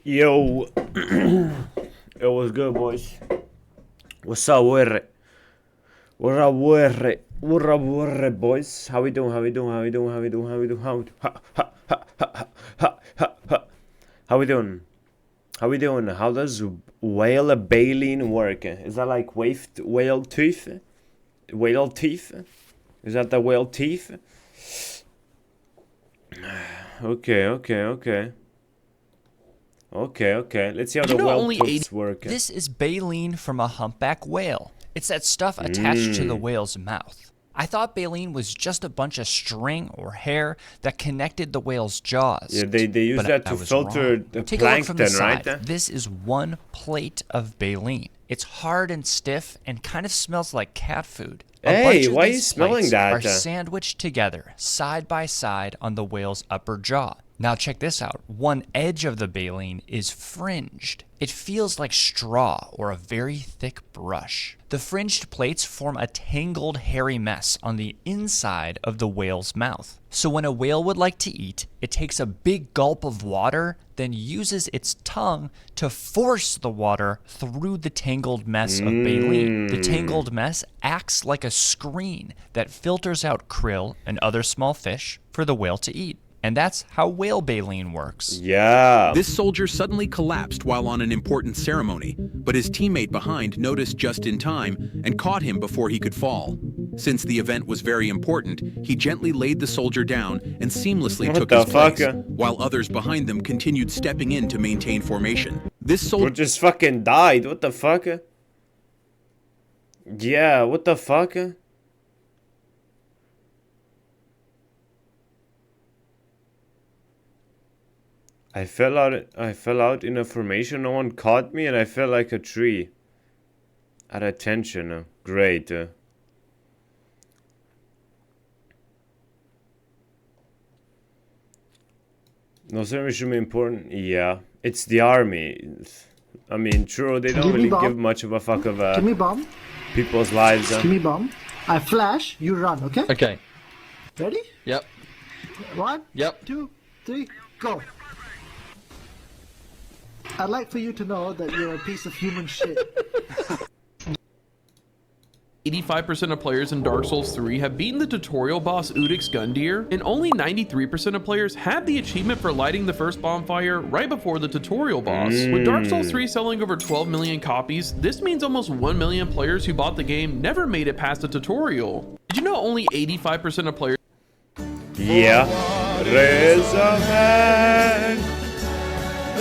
Yo, it was good, boys. What's up, with it? What up, with it? What up, with it, boys? How we doing? How we doing? How we doing? How we doing? How we doing? How we doing? How we doing? How does whale baleen work? Is that like whale teeth? Whale teeth? Is that the whale teeth? Okay. Let's see how the whale teeth work. This is baleen from a humpback whale. It's that stuff attached to the whale's mouth. I thought baleen was just a bunch of string or hair that connected the whale's jaws. Yeah, they use that to filter the Take plankton, a look from the side. right? This is one plate of baleen. It's hard and stiff and kind of smells like cat food. Hey, why are you smelling that? Are sandwiched together, side by side on the whale's upper jaw. Now check this out. One edge of the baleen is fringed. It feels like straw or a very thick brush. The fringed plates form a tangled, hairy mess on the inside of the whale's mouth. So when a whale would like to eat, it takes a big gulp of water, then uses its tongue to force the water through the tangled mess of baleen. The tangled mess acts like a screen that filters out krill and other small fish for the whale to eat. And that's how whale baleen works. Yeah. This soldier suddenly collapsed while on an important ceremony, but his teammate behind noticed just in time and caught him before he could fall. Since the event was very important, he gently laid the soldier down and seamlessly took his place, while others behind them continued stepping in to maintain formation. This soldier just fucking died. What the fuck? Yeah, what the fuck? I fell out in a formation, no one caught me, and I fell like a tree. At attention. Great. No service should be important. Yeah. It's the army. I mean, true, they don't really give much of a fuck of Give me bomb. people's lives. Give me bomb. I flash, you run, okay? Okay. Ready? Yep. 1, Yep. 2, 3, go. I'd like for you to know that you're a piece of human shit. 85% of players in Dark Souls 3 have beaten the tutorial boss Udix Gundyr, and only 93% of players have the achievement for lighting the first bonfire right before the tutorial boss. With Dark Souls 3 selling over 12 million copies, this means almost 1 million players who bought the game never made it past the tutorial. Did you know only 85% of players... Yeah. There's a man.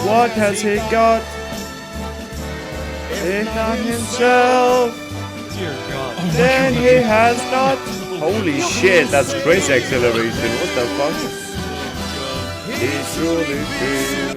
What has he got? He got himself. Dear God. Then he has not. Holy shit, that's crazy acceleration. What the fuck? He truly feels.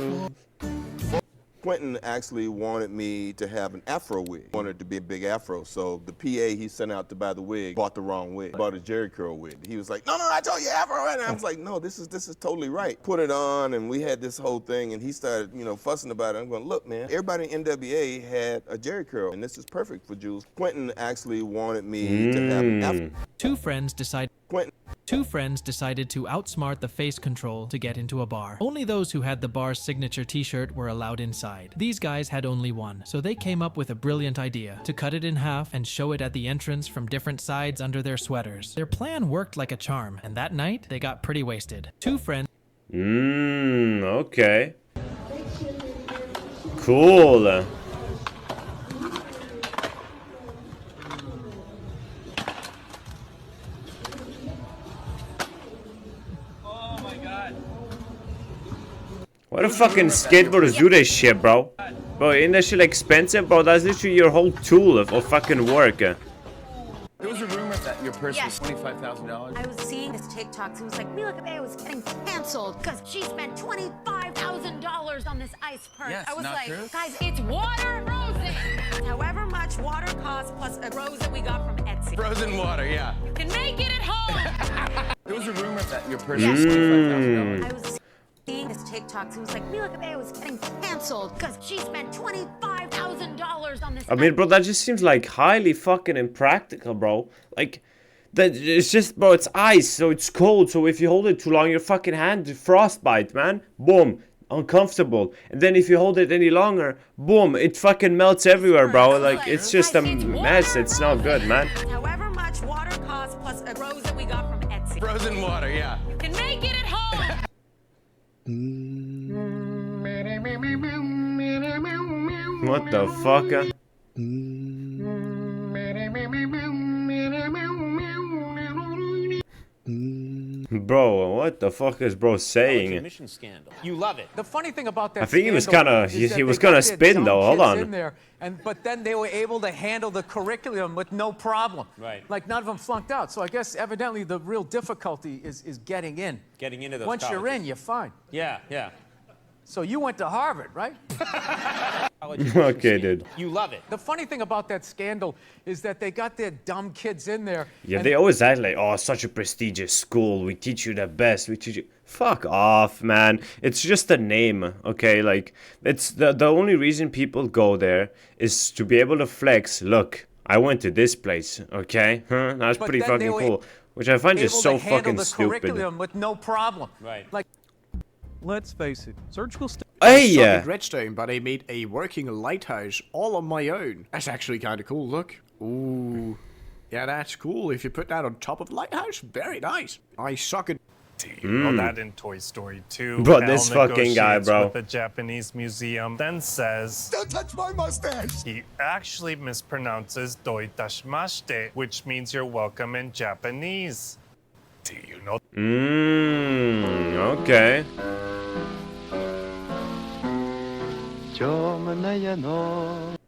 Quentin actually wanted me to have an afro wig. Wanted to be a big afro, so the PA he sent out to buy the wig bought the wrong wig. Bought a Jerry curl wig. He was like, no, I told you afro, and I was like, no, this is totally right. Put it on, and we had this whole thing, and he started, fussing about it. I'm going, look, man, everybody in NWA had a Jerry curl, and this is perfect for Jules. Quentin actually wanted me to have an afro. Two friends decided to outsmart the face control to get into a bar. Only those who had the bar's signature t-shirt were allowed inside. These guys had only one, so they came up with a brilliant idea to cut it in half and show it at the entrance from different sides under their sweaters. Their plan worked like a charm, and that night they got pretty wasted. Two friends. Okay. Cool. Why the fucking skateboarders do this shit, bro? Bro, ain't that shit expensive, bro? That's literally your whole tool of fucking work. There was a rumor that your purse was $25,000. I was seeing this TikTok. It was like, Mila Cabello was getting canceled because she spent $25,000 on this ice purse. Yes, I was not like, true. guys, it's water frozen. However much water costs plus a rose that we got from Etsy. Frozen water, yeah. You can make it at home. There was a rumor that your purse was $25,000. I was seeing this TikTok. It was like, Mila Cabello was getting canceled because she spent $25,000 on this. I mean, bro, that just seems like highly fucking impractical, bro. Like, that it's just, bro, it's ice, so it's cold. So if you hold it too long, your fucking hand frostbite, man. Boom. uncomfortable. And then if you hold it any longer, boom, it fucking melts everywhere, bro. Like, it's just a mess. It's not good, man. However much water costs plus a rose that we got from Etsy. Frozen water, yeah. You can make it at home. What the fuck? Bro, what the fuck is bro saying? You love it. The funny thing about that, I think he was kind of he was gonna spin though. Hold on. But then they were able to handle the curriculum with no problem. Right. Like none of them flunked out. So I guess evidently the real difficulty is getting in. Getting into those Once colleges. you're in, you're fine. Yeah, yeah. So you went to Harvard, right? Okay, dude. You love it. The funny thing about that scandal is that they got their dumb kids in there. Yeah, and they always act like, oh, such a prestigious school. We teach you the best. We teach you. Fuck off, man. It's just a name, okay? Like, it's the only reason people go there is to be able to flex. Look, I went to this place, okay? Huh? That's But pretty then fucking they were cool. Which I find just able so to handle fucking the stupid. curriculum with no problem. Right. Like, Let's face it, surgical Hey, yeah. Redstone, but I made a working lighthouse all on my own. That's actually kind of cool, look. Ooh. Yeah, that's cool. If you put that on top of the lighthouse, very nice. I suck at... that in Toy Story 2. Bro, Al this fucking guy, negotiates bro. With the Japanese museum, then says, Don't touch my mustache! he actually mispronounces "doi itashimashite," which means you're welcome in Japanese. Do you know? Okay.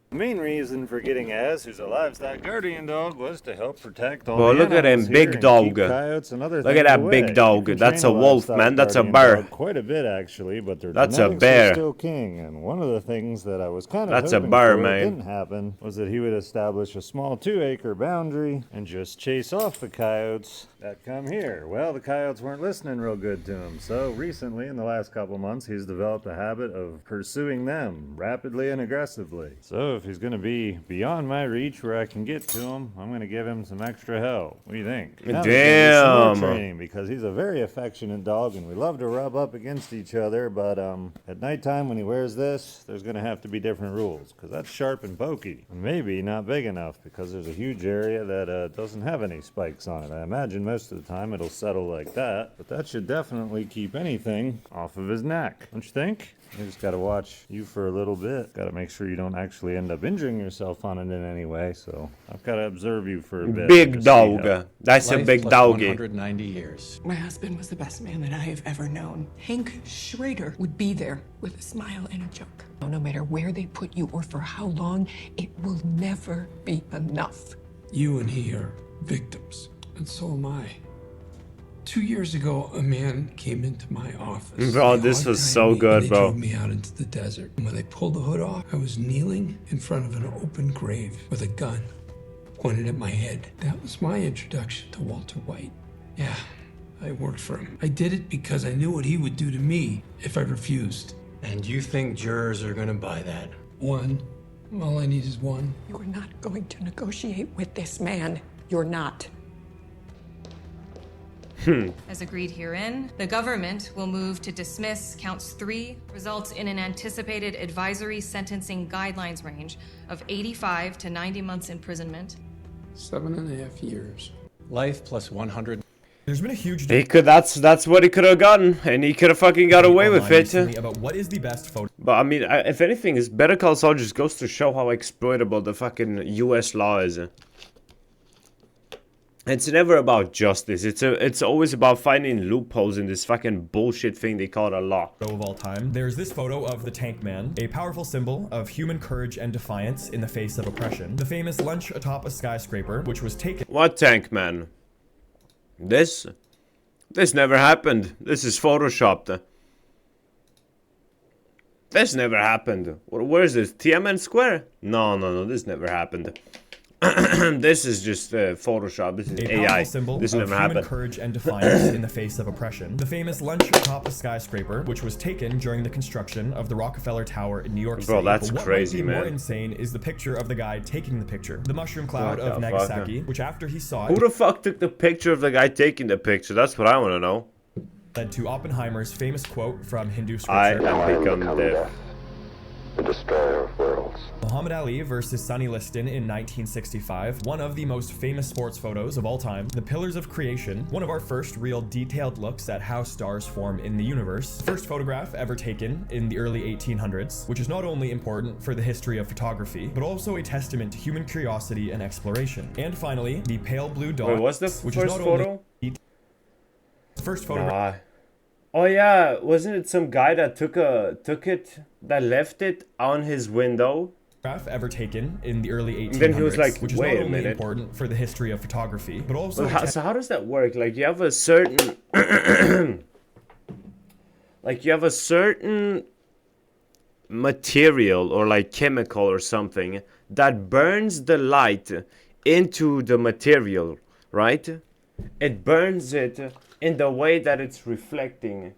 The main reason for getting Az, who's a livestock guardian dog, was to help protect all Well, the look at him, animals big here and dog. keep coyotes and other Look at things that away. big dog. You can That's train a wolf, livestock man. That's a guardian bear. dog quite a bit, actually, but their That's a genetics bear. are still king. And one of the things that I was kind of That's a hoping bear, for man. didn't happen was that he would establish a small 2-acre boundary and just chase off the coyotes that come here. Well, the coyotes weren't listening real good to him, so recently, in the last couple months, he's developed a habit of pursuing them rapidly and aggressively. So if he's going to be beyond my reach where I can get to him, I'm going to give him some extra help. What do you think? Now there's gonna be some more Damn. training because he's a very affectionate dog and we love to rub up against each other, but at nighttime when he wears this, there's going to have to be different rules because that's sharp and pokey. And maybe not big enough because there's a huge area that doesn't have any spikes on it. I imagine most of the time it'll settle like that, but that should definitely keep anything off of his neck. Don't you think? You just gotta watch you for a little bit. Gotta make sure you don't actually end up injuring yourself on it in any way, so I've gotta observe you for a bit. Big to see dog. how- That's a big doggy. 190 years. My husband was the best man that I have ever known. Hank Schrader would be there with a smile and a joke. No matter where they put you or for how long, it will never be enough. You and he are victims, and so am I. 2 years ago, a man came into my office. Bro, this was so good, They bro. drove me out into the desert. And when they pulled the hood off, I was kneeling in front of an open grave with a gun pointed at my head. That was my introduction to Walter White. Yeah, I worked for him. I did it because I knew what he would do to me if I refused. And you think jurors are gonna buy that? One. All I need is one. You're not going to negotiate with this man. You're not. As agreed herein, the government will move to dismiss counts 3, results in an anticipated advisory sentencing guidelines range of 85 to 90 months imprisonment. 7.5 years. Life plus 100. There's been a huge He could. That's what he could have gotten, and he could have fucking got away with it. about what is the best photo. But I mean, if anything, is Better Call Saul just goes to show how exploitable the fucking U.S. law is. It's never about justice. It's always about finding loopholes in this fucking bullshit thing they call a law. Of all time. There's this photo of the Tank Man, a powerful symbol of human courage and defiance in the face of oppression. The famous lunch atop a skyscraper, which was taken. What Tank Man? This never happened. This is photoshopped. This never happened. Where is this? Tiananmen Square? No. This never happened. This is just Photoshop. This is A AI. powerful symbol This of never human happened. courage and defiance in the face of oppression. The famous lunch atop a skyscraper, which was taken during the construction of the Rockefeller Tower in New York City. Bro, that's But what crazy, might be man. more insane is the picture of the guy taking the picture. The mushroom cloud What of the Nagasaki, fuck? which after he saw Who it, the fuck took the picture of the guy taking the picture? That's what I want to know. led to Oppenheimer's famous quote from Hindu I scripture. have become deaf. The destroyer of worlds. Muhammad Ali versus Sonny Liston in 1965, one of the most famous sports photos of all time. The Pillars of Creation, one of our first real detailed looks at how stars form in the universe. First photograph ever taken in the early 1800s, which is not only important for the history of photography, but also a testament to human curiosity and exploration. And finally, the pale blue dot. Wait, what's the which first is not photo? Only first photograph. Nah. Oh yeah, wasn't it some guy that that left it on his window? Ever taken in the early 1800s, And then he was like, which is wait not a only minute. important for the history of photography, but also But so how does that work? Like you have a certain like you have a certain material or like chemical or something that burns the light into the material, right? It burns it in the way that it's reflecting.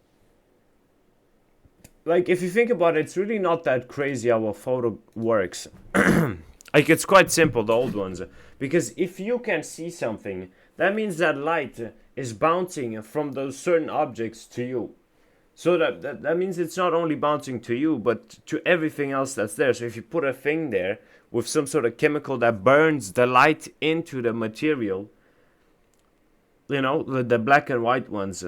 Like if you think about it, it's really not that crazy how a photo works. Like it's quite simple, the old ones, because if you can see something, that means that light is bouncing from those certain objects to you. So that means it's not only bouncing to you, but to everything else that's there. So if you put a thing there with some sort of chemical that burns the light into the material, you know, the black and white ones,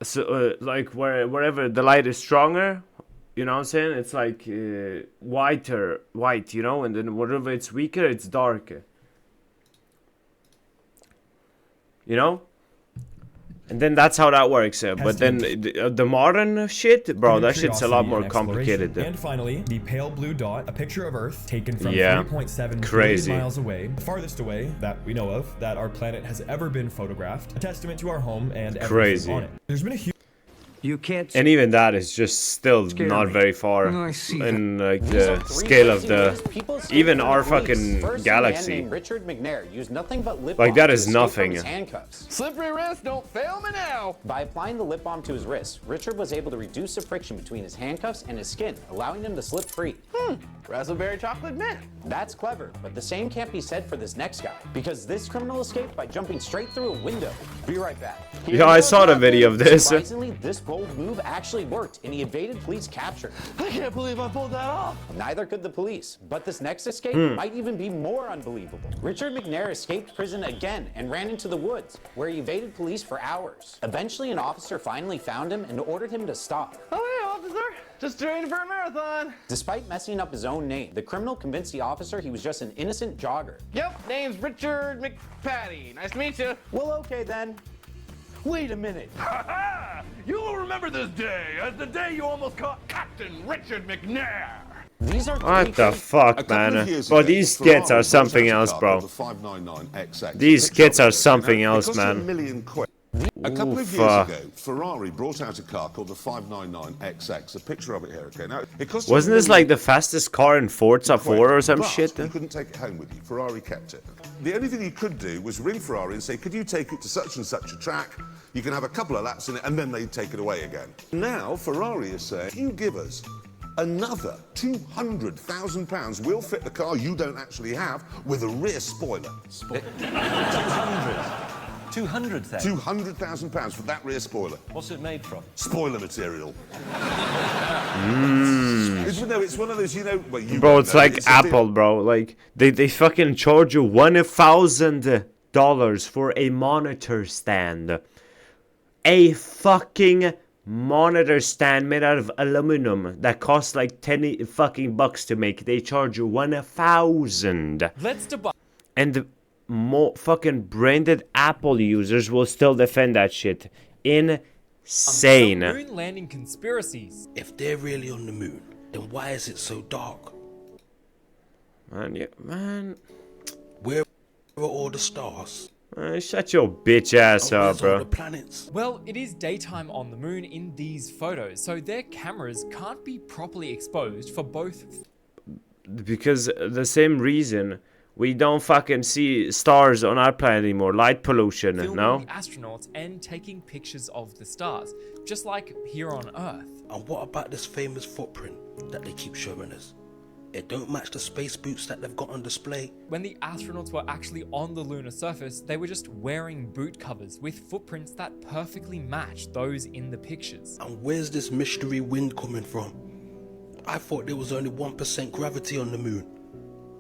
so like wherever the light is stronger, you know what I'm saying, it's like white, you know, and then wherever it's weaker, it's darker, you know. And then that's how that works. But then the modern shit, bro, that shit's a lot more complicated. And finally, the pale blue dot, a picture of Earth taken from 3.7 crazy billion miles away, the farthest away that we know of that our planet has ever been photographed. A testament to our home and everything on it. There's been a huge... You can't. And even that is just still not very far in like the scale of the even our fucking galaxy. Richard McNair used nothing but lip like balm that to is escape nothing. from his handcuffs. Slippery wrist, don't fail me now. By applying the lip balm to his wrist, Richard was able to reduce the friction between his handcuffs and his skin, allowing him to slip free. Raspberry chocolate mint. That's clever, but the same can't be said for this next guy, because this criminal escaped by jumping straight through a window. Be right back. Yeah, I saw the video of this. Surprisingly, this bold move actually worked, and he evaded police capture. I can't believe I pulled that off. Neither could the police, but this next escape might even be more unbelievable. Richard McNair escaped prison again and ran into the woods, where he evaded police for hours. Eventually, an officer finally found him and ordered him to stop. Oh, hey, officer. Just training for a marathon. Despite messing up his own name, the criminal convinced the officer he was just an innocent jogger. Yep, name's Richard McPatty. Nice to meet you. Well, okay then. Wait a minute. You will remember this day as the day you almost caught Captain Richard McNair. These are what the fuck, man? Bro, these skits are something else, bro. These skits are something else, man. A couple of years ago, Ferrari brought out a car called the 599XX. A picture of it here, okay? Now, it cost Wasn't this like the fastest car in Forza 4 or some shit? You couldn't take it home with you. Ferrari kept it. The only thing you could do was ring Ferrari and say, could you take it to such and such a track? You can have a couple of laps in it, and then they'd take it away again. Now, Ferrari is saying, if you give us another £200,000, we'll fit the car you don't actually have with a rear spoiler. 200,000? £200,000 for that rear spoiler. What's it made from? Spoiler material. It's one of those, you know... Well, you bro, it's know, like it's Apple, bro. Like, they fucking charge you $1,000 for a monitor stand. A fucking monitor stand made out of aluminum that costs like 10 fucking bucks to make. They charge you 1,000. Let's debug. And the more fucking branded Apple users will still defend that shit. Insane. Moon landing conspiracies. If they're really on the moon, then why is it so dark? Man. Where are all the stars? Shut your bitch ass up, bro. All the planets? Well, it is daytime on the moon in these photos, so their cameras can't be properly exposed for both. Because the same reason we don't fucking see stars on our planet anymore. Light pollution, no? The astronauts and taking pictures of the stars, just like here on Earth. And what about this famous footprint that they keep showing us? It don't match the space boots that they've got on display. When the astronauts were actually on the lunar surface, they were just wearing boot covers with footprints that perfectly matched those in the pictures. And where's this mystery wind coming from? I thought there was only 1% gravity on the moon.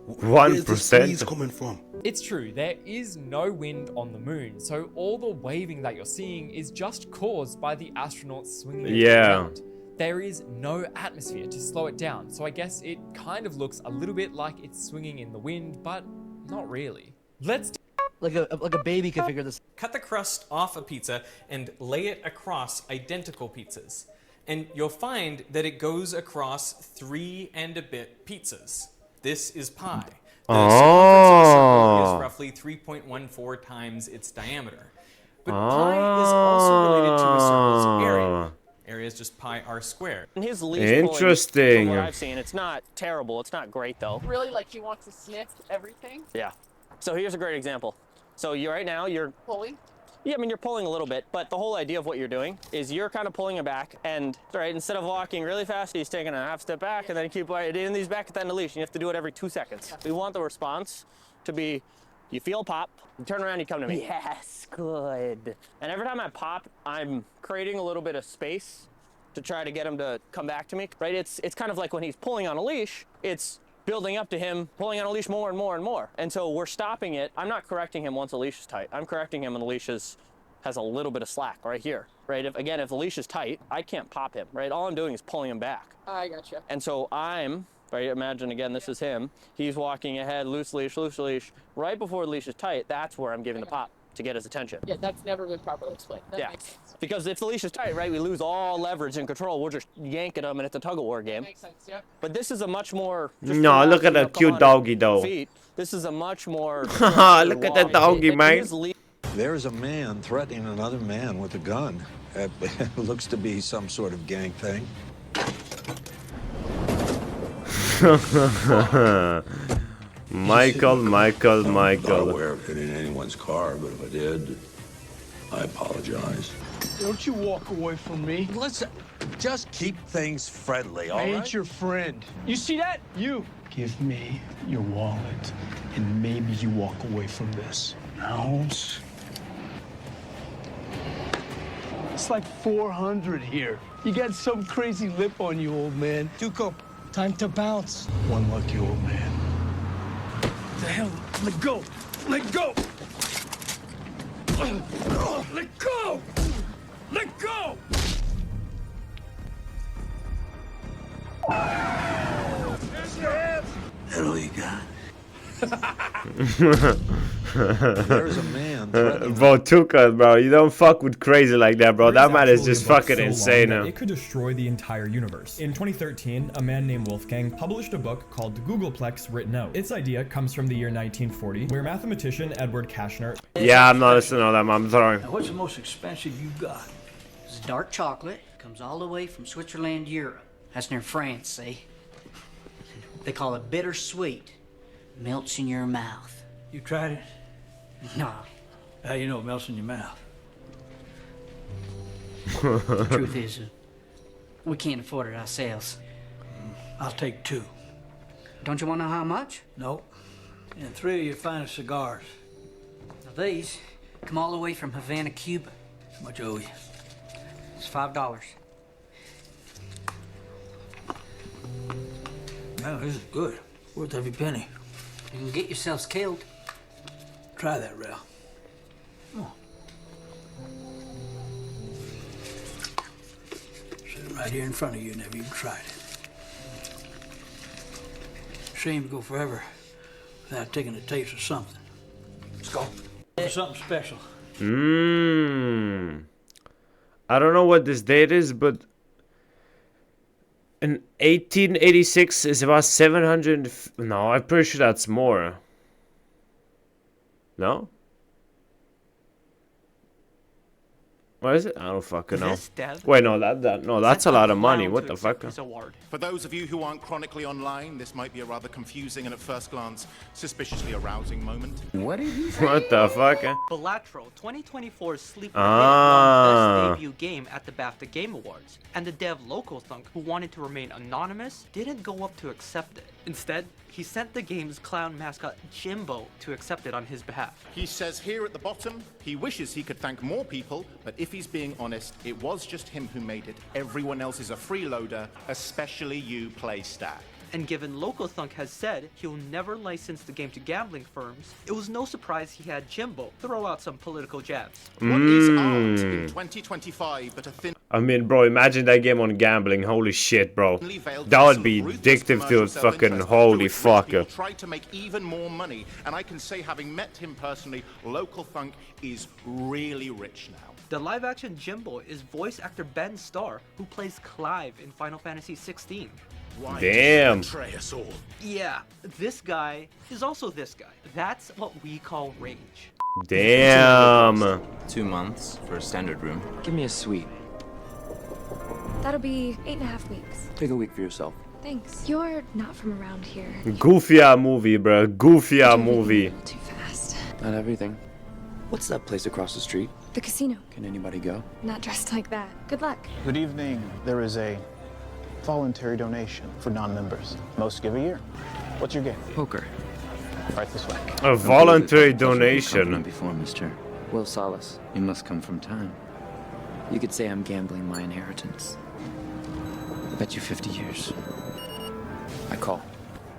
Where's this breeze coming from? It's true, there is no wind on the moon, so all the waving that you're seeing is just caused by the astronauts swinging it around. There is no atmosphere to slow it down, so I guess it kind of looks a little bit like it's swinging in the wind, but not really. Let's like a baby could figure this. Cut the crust off a pizza and lay it across identical pizzas. And you'll find that it goes across 3 and a bit pizzas. This is pi. The circumference of a circle is roughly 3.14 times its diameter. But pi is also related to a circle's area. Area is just pi r squared. And his leash Interesting. from what I've seen, it's not terrible. It's not great though. Really, like he wants to sniff everything? Yeah. So here's a great example. So right now you're Pulling? Yeah, I mean, you're pulling a little bit, but the whole idea of what you're doing is you're kind of pulling it back, and right, instead of walking really fast, he's taking a half step back, and then you keep right in these back at the end of the leash, and you have to do it every 2 seconds. We want the response to be, you feel a pop, you turn around, you come to me. Yes, good. And every time I pop, I'm creating a little bit of space to try to get him to come back to me, right? It's kind of like when he's pulling on a leash, it's building up to him pulling on a leash more and more and more. And so we're stopping it. I'm not correcting him once a leash is tight. I'm correcting him when the leash has a little bit of slack right here, right? If the leash is tight, I can't pop him, right? All I'm doing is pulling him back. I gotcha. And so right, imagine again, this is him. He's walking ahead, loose leash. Right before the leash is tight, that's where I'm giving the pop to get his attention. Yeah, that's never been properly explained. That makes sense. Because if the leash is tight, right, we lose all leverage and control. We're just yanking them, and it's a tug-of-war game. Makes sense, yep. But this is a much more... No, look at that cute doggy, though. This is a much more... Look at that doggy, man. There's a man threatening another man with a gun. It looks to be some sort of gang thing. Michael. I'm not aware of hitting anyone's car, but if I did, I apologize. Don't you walk away from me. Listen, just keep things friendly, all I right? ain't your friend. You see that? You. Give me your wallet, and maybe you walk away from this. Now, it's like 400 here. You got some crazy lip on you, old man. Tuco, time to bounce. One lucky old man. What the hell? Let go! Let go! Let go! Let go! That all you got? There's a man. Bro, Tuka, bro, you don't fuck with crazy like that, bro. That man is just fucking insane now. It could destroy the entire universe. In 2013, a man named Wolfgang published a book called Googleplex Written Out. Its idea comes from the year 1940, where mathematician Edward Kashner... Yeah, I'm not listening to that, I'm sorry. Now, what's the most expensive you got? It's dark chocolate. Comes all the way from Switzerland, Europe. That's near France, see? They call it bittersweet. Melts in your mouth. You tried it? No. How you know it melts in your mouth? The truth is, we can't afford it ourselves. I'll take 2. Don't you want to know how much? Nope. And 3 of your finest cigars. Now these come all the way from Havana, Cuba. How much owe you? It's $5. No, this is good. Worth every penny. You can get yourselves killed. Try that, Ralph. Come on. Sit right here in front of you, never even tried it. Shame to go forever without taking a taste of something. Let's go. For something special. I don't know what this date is, but in 1886 is about 700. No, I'm pretty sure that's more. No? What is it? I don't fucking know. Wait, no, that's a lot of money. What the fuck? For those of you who aren't chronically online, this might be a rather confusing and at first glance suspiciously arousing moment. What did you say? What the fuck? Balatro 2024's Sleeper Ah. won Best Debut Game at the BAFTA Game Awards, and the dev Locothunk, who wanted to remain anonymous, didn't go up to accept it. Instead, he sent the game's clown mascot Jimbo to accept it on his behalf. He says here at the bottom, he wishes he could thank more people, but if he's being honest, it was just him who made it. Everyone else is a freeloader, especially you, PlayStack. And given Loco Thunk has said he'll never license the game to gambling firms, it was no surprise he had Jimbo throw out some political jabs. What is art in 2025 but a thin... I mean, bro, imagine that game on gambling. Holy shit, bro. That would be addictive to a fucking holy fucker. Tried to make even more money, and I can say, having met him personally, Local Thunk is really rich now. The live-action Jimbo is voice actor Ben Starr, who plays Clive in Final Fantasy XVI. Why damn. did you betray us all? Yeah, this guy is also this guy. That's what we call rage. Damn. 2 months for a standard room. Give me a suite. That'll be 8.5 weeks. Take a week for yourself. Thanks. You're not from around here. Goofy movie, bro. Goofy movie. Too fast. Not everything. What's that place across the street? The casino. Can anybody go? Not dressed like that. Good luck. Good evening. There is a voluntary donation for non-members. Most give a year. What's your game? Poker. Right this way. A voluntary donation. Before, mister. Will Solace. You must come from time. You could say I'm gambling my inheritance. I bet you 50 years. I call.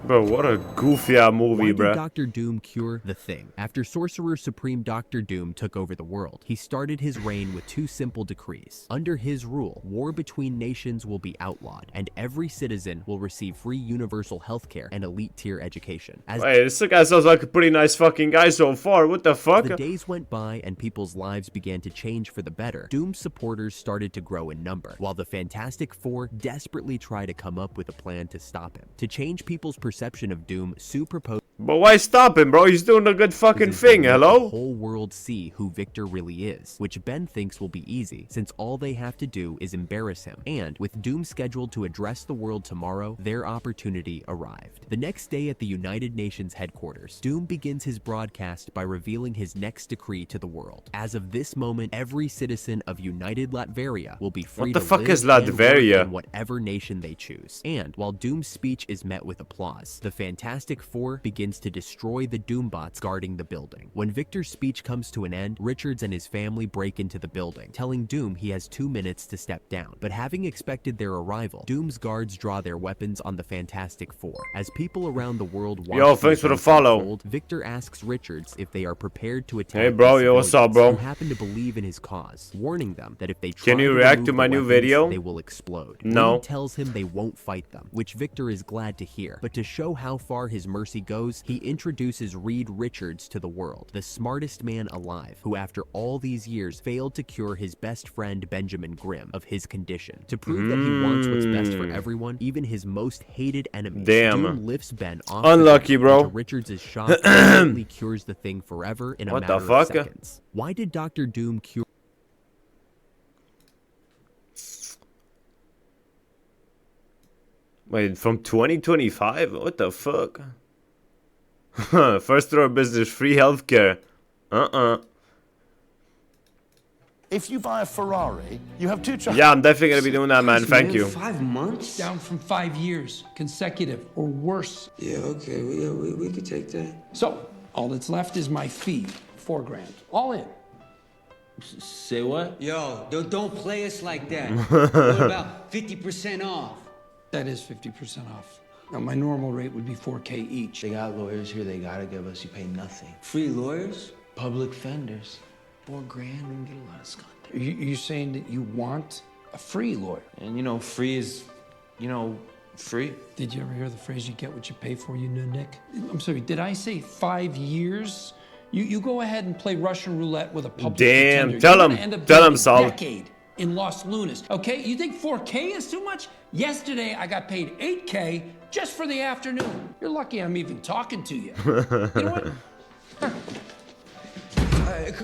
Bro, what a goofy movie, bro. Why did Dr. Doom cure the Thing? After Sorcerer Supreme Dr. Doom took over the world, he started his reign with 2 simple decrees. Under his rule, war between nations will be outlawed, and every citizen will receive free universal healthcare and elite tier education. Hey, this guy sounds like a pretty nice fucking guy so far. What the fuck? The days went by and people's lives began to change for the better. Doom's supporters started to grow in number, while the Fantastic Four desperately try to come up with a plan to stop him. To change people's perception of Doom, Sue proposed. But why stop him, bro? He's doing a good fucking thing, hello? The whole world see who Victor really is, which Ben thinks will be easy, since all they have to do is embarrass him. And with Doom scheduled to address the world tomorrow, their opportunity arrived. The next day at the United Nations headquarters, Doom begins his broadcast by revealing his next decree to the world. As of this moment, every citizen of United Latveria will be free to live is and work Latveria? in whatever nation they choose. And while Doom's speech is met with applause, the Fantastic Four begins to destroy the Doombots guarding the building. When Victor's speech comes to an end, Richards and his family break into the building, telling Doom he has 2 minutes to step down. But having expected their arrival, Doom's guards draw their weapons on the Fantastic Four. As people around the world watch, yo, thanks for the follow. unfold, Victor asks Richards if they are prepared to attack. Hey, bro, the yo, what's up, bro? who happen to believe in his cause, warning them that if they try Can you to react remove to my the new weapons, video? they will explode. No. Wayne tells him they won't fight them, which Victor is glad to hear. But to show how far his mercy goes, he introduces Reed Richards to the world, the smartest man alive, who after all these years failed to cure his best friend Benjamin Grimm of his condition. To prove that he wants what's best for everyone, even his most hated enemies, Doom lifts Ben off Unlucky, the bro. into Richards' shop and immediately cures the Thing forever in a matter of seconds. Why did Dr. Doom cure? Wait, from 2025? What the fuck? First order of business, free healthcare. If you buy a Ferrari, you have 2 choices. Yeah, I'm definitely gonna be doing that, man. Thank you. 5 months? Down from 5 years, consecutive or worse. Yeah, okay, we could take that. So, all that's left is my fee, $4 grand, all in. Say what? Yo, don't play us like that. What about 50% off? That is 50% off. Now, my normal rate would be $4K each. They got lawyers here, they gotta give us, you pay nothing. Free lawyers? Public fenders. $4 grand, we can get a lot of scot there. You're saying that you want a free lawyer? And you know, free is, free. Did you ever hear the phrase, you get what you pay for, you know, Nick? I'm sorry, did I say 5 years? You go ahead and play Russian roulette with a public Damn, pretender. tell him, Saul. Decade in Los Lunas, okay? You think 4K is too much? Yesterday, I got paid 8K just for the afternoon. You're lucky I'm even talking to you. You know what?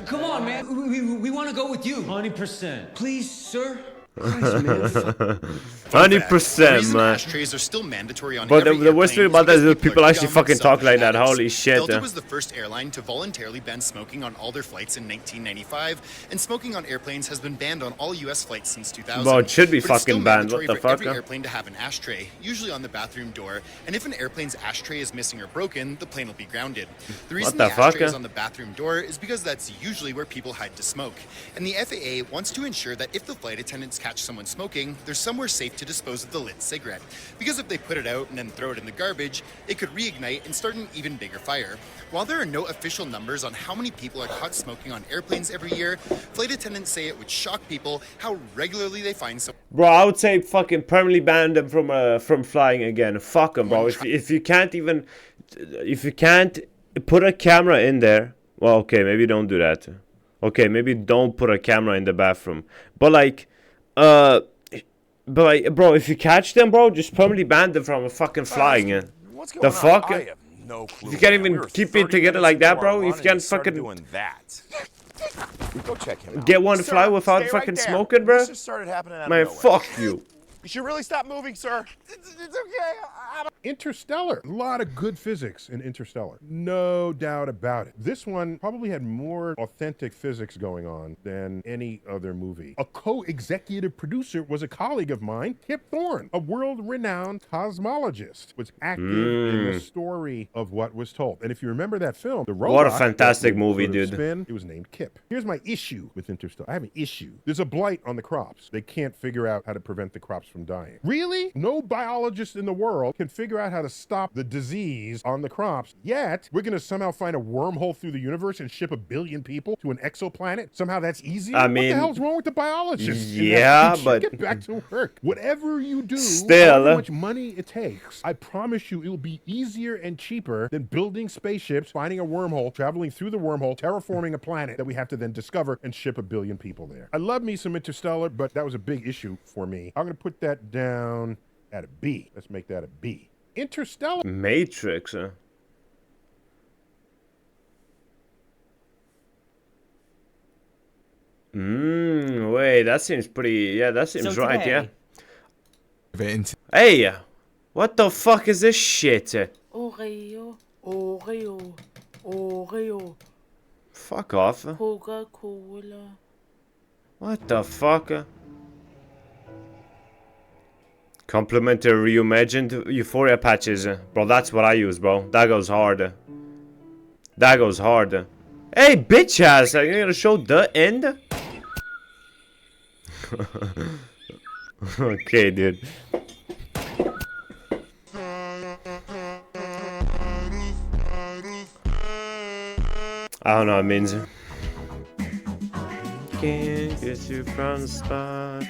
Come on, man. We want to go with you. 20%. Please, sir. 100%, man. Ashtrays are still mandatory on But every the worst thing airplane about that is because that people are actually dumb, fucking talk selfish like that. addicts. Holy shit. Delta was the first airline to voluntarily ban smoking on all their flights in 1995, and smoking on airplanes has been banned on all U.S. flights since 2000. Bro, it should be But it's still fucking banned. What mandatory the for fuck? every airplane to have an ashtray, usually on the bathroom door, and if an airplane's ashtray is missing or broken, the plane will be grounded. The reason the the ashtray fuck? is on the bathroom door is because that's usually where people hide to smoke. And the FAA wants to ensure that if the flight attendants catch someone smoking, there's somewhere safe to dispose of the lit cigarette. Because if they put it out and then throw it in the garbage, it could reignite and start an even bigger fire. While there are no official numbers on how many people are caught smoking on airplanes every year, flight attendants say it would shock people how regularly they find someone. Bro, I would say fucking permanently ban them from flying again. Fuck them, bro. If you can't put a camera in there, well, okay, maybe don't do that. Okay, maybe don't put a camera in the bathroom. But like, bro, if you catch them, bro, just permanently ban them from fucking flying. What's The going fuck? on? I have no clue. If you can't man. even We were keep it 30 together minutes like that, into our bro, run if you and can't he started fucking doing that. Go check him out. get one to Sir, fly without stay fucking right there. smoking, bro, This just started happening out of man, nowhere. fuck you. You should really stop moving, sir. It's okay. Interstellar. A lot of good physics in Interstellar. No doubt about it. This one probably had more authentic physics going on than any other movie. A co-executive producer was a colleague of mine, Kip Thorne, a world-renowned cosmologist, was active in the story of what was told. And if you remember that film, the robot... What a fantastic that would movie, sort of dude. spin, it was named Kip. Here's my issue with Interstellar. I have an issue. There's a blight on the crops. They can't figure out how to prevent the crops from dying. Really? No biologist in the world can figure out how to stop the disease on the crops. Yet, we're going to somehow find a wormhole through the universe and ship 1 billion people to an exoplanet? Somehow that's easier? I What mean, the hell's wrong with the biologists? yeah, but- Get back to work. Whatever you do, Still, however much money it takes, I promise you it will be easier and cheaper than building spaceships, finding a wormhole, traveling through the wormhole, terraforming a planet that we have to then discover and ship 1 billion people there. I love me some Interstellar, but that was a big issue for me. I'm going to put that down at a B. Let's make that a B. Interstellar. Matrix, huh? Wait, that seems pretty, yeah, that seems So right, yeah. today- Hey, what the fuck is this shit? Oreo, Oreo, Oreo, Fuck off. Coca-Cola. What the fuck? Complimentary reimagined Euphoria patches. Bro, that's what I use, bro. That goes hard. That goes hard. Hey, bitch ass, are you gonna show the end? Okay, dude. I don't know what it means. Can't get you from the spot.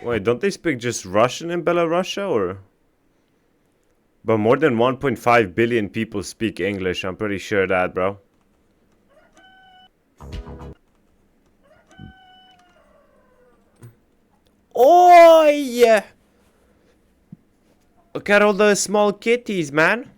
Wait, don't they speak just Russian in Belarus, or? But more than 1.5 billion people speak English. I'm pretty sure that, bro. Oh yeah! Look at all the small kitties, man.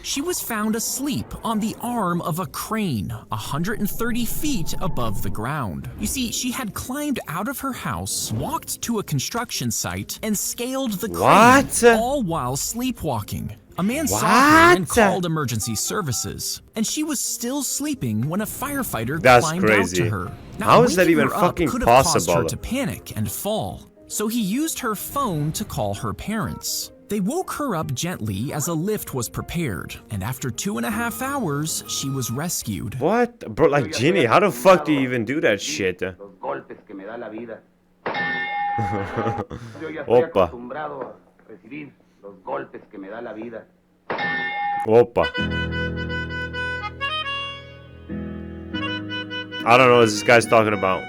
She was found asleep on the arm of a crane 130 feet above the ground. You see, she had climbed out of her house, walked to a construction site, and scaled the crane, all while sleepwalking. A man saw her and called emergency services, and she was still sleeping when a firefighter climbed crazy. out to her. Now, How is that waking even her up fucking could have caused possible? her to panic and fall, so he used her phone to call her parents. They woke her up gently as a lift was prepared, and after 2.5 hours, she was rescued. What? Bro, like Genie, how the fuck do you even do that shit? Opa. Opa. I don't know what this guy's talking about.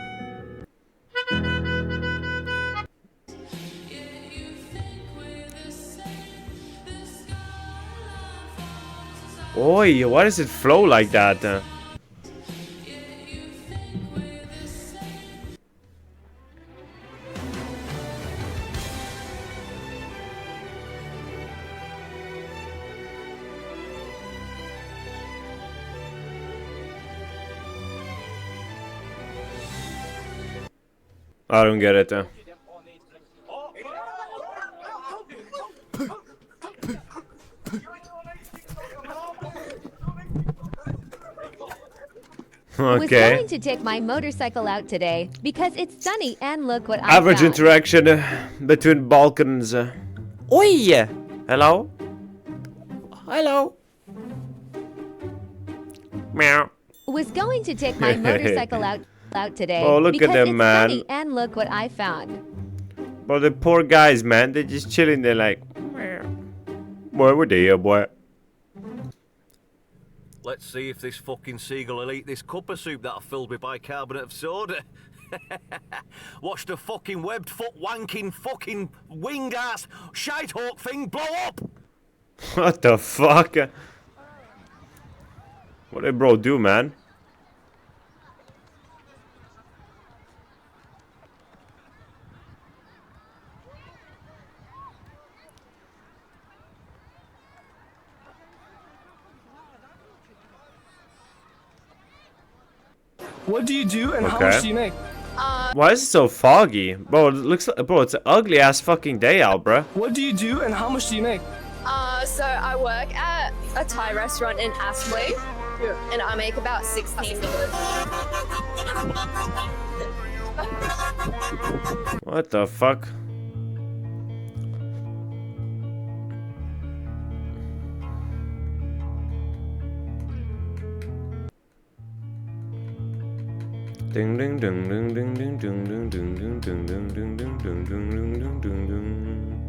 Oi, why does it flow like that? I don't get it. Was Okay. going to take my motorcycle out today because it's sunny and look what I Average found. interaction between Balkans. Oi! Hello? Hello? Meow. Was going to take my motorcycle out today Oh, look at because them, it's man. sunny and look what I found. Bro, the poor guys, man. They're just chilling there like... Meow. Boy, we're there, boy. Let's see if this fucking seagull will eat this cup of soup that I filled with bicarbonate of soda. Watch the fucking webbed foot wanking fucking winged ass shite hawk thing blow up! What the fuck? What did bro do, man? What do you do and how Okay. much do you make? Why is it so foggy? Bro, it looks like, bro, it's an ugly ass fucking day out, bro. What do you do and how much do you make? So I work at a Thai restaurant in Aspley, and I make about $16. What the fuck? Ding ding ding ding ding ding ding ding ding ding ding ding ding ding ding ding ding ding.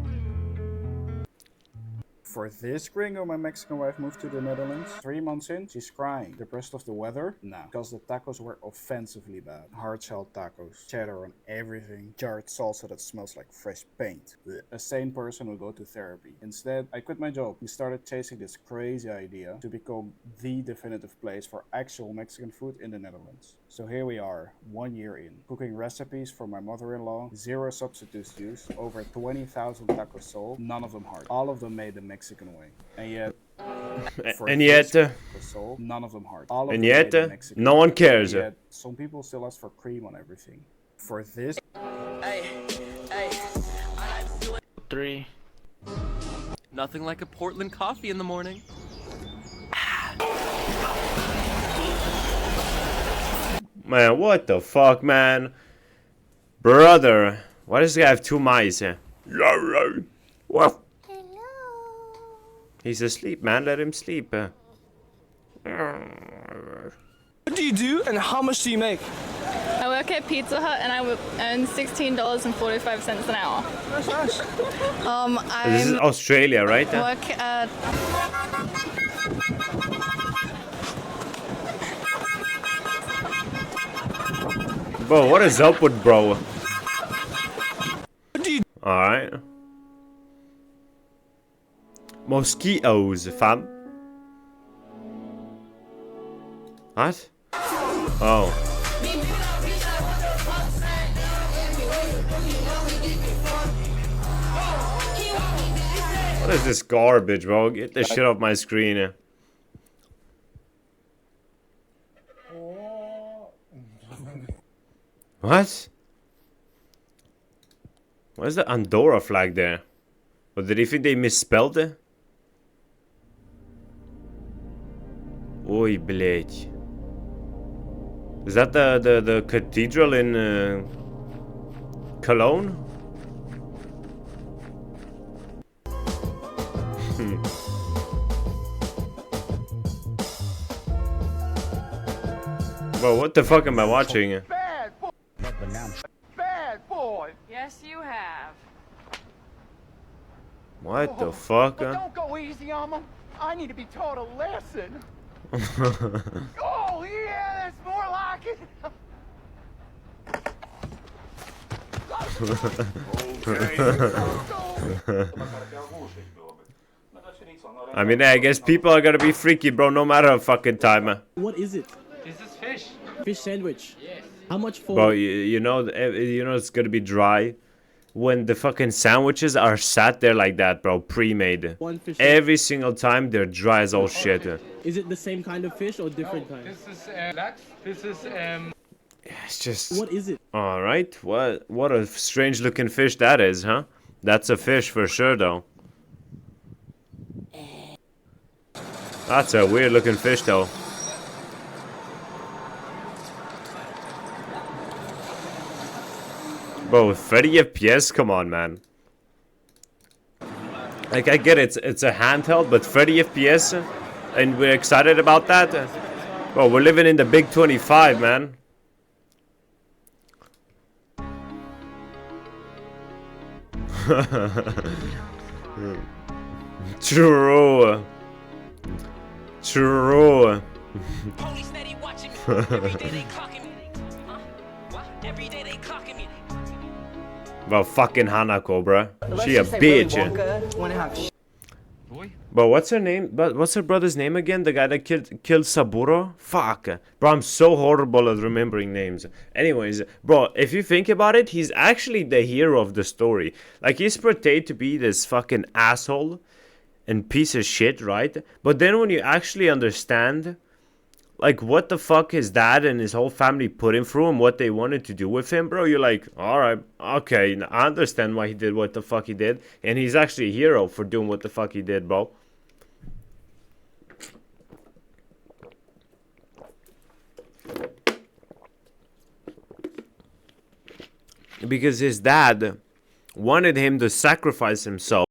For this gringo, my Mexican wife moved to the Netherlands. 3 months in, she's crying. Depressed of the weather? No. Because the tacos were offensively bad. Hard shell tacos, cheddar on everything, jarred salsa that smells like fresh paint. Blech. A sane person would go to therapy. Instead, I quit my job and started chasing this crazy idea to become the definitive place for actual Mexican food in the Netherlands. So here we are, 1 year in, cooking recipes for my mother-in-law, 0 substitutes used, over 20,000 tacos sold, none of them hard. All of them made the Mexican way. And yet, And yet, sold, none of them hard. All of and them yet, made the Mexican no way. one cares. And yet, some people still ask for cream on everything. For this, 3. Nothing like a Portland coffee in the morning. Man, what the fuck, man? Brother, why does this guy have 2 mice? What? He's asleep, man. Let him sleep. What do you do and how much do you make? I work at Pizza Hut and I earn $16.45 an hour. That's nice. This is I Australia, right? work at Bro, what is up with bro? Alright. Mosquitoes, fam. What? Oh. What is this garbage, bro? Get this shit off my screen. What? Why is the Andorra flag there? Or did he think they misspelled it? Oi, блять. Is that the cathedral in Cologne? Bro, what the fuck am I watching? Bad boy. Bad boy. Yes, you have. What the fuck? But don't go easy on them. I need to be taught a lesson. Oh, yeah, that's more like it. I mean, I guess people are gonna be freaky, bro, no matter fucking time. What is it? This is fish. Fish sandwich. Yes. How much for? Bro, you know it's gonna be dry when the fucking sandwiches are sat there like that, bro, pre-made. One fish Every single time they're dry as all shit. Is it the same kind of fish or different kind? This is lachs. This is It's just... What is it? Alright, what a strange looking fish that is, huh? That's a fish for sure, though. That's a weird looking fish, though. Bro, 30 FPS? Come on, man. Like, I get it, it's a handheld, but 30 FPS? And we're excited about that? Bro, we're living in the big 25, man. True. True. Well, fucking Hanako, bruh. She a bitch. But what's her name? But what's her brother's name again? The guy that killed Saburo? Fuck. Bro, I'm so horrible at remembering names. Anyways, bro, if you think about it, he's actually the hero of the story. Like, he's portrayed to be this fucking asshole and piece of shit, right? But then when you actually understand, like, what the fuck his dad and his whole family put him through and what they wanted to do with him, bro, you're like, alright, okay, I understand why he did what the fuck he did. And he's actually a hero for doing what the fuck he did, bro. Because his dad wanted him to sacrifice himself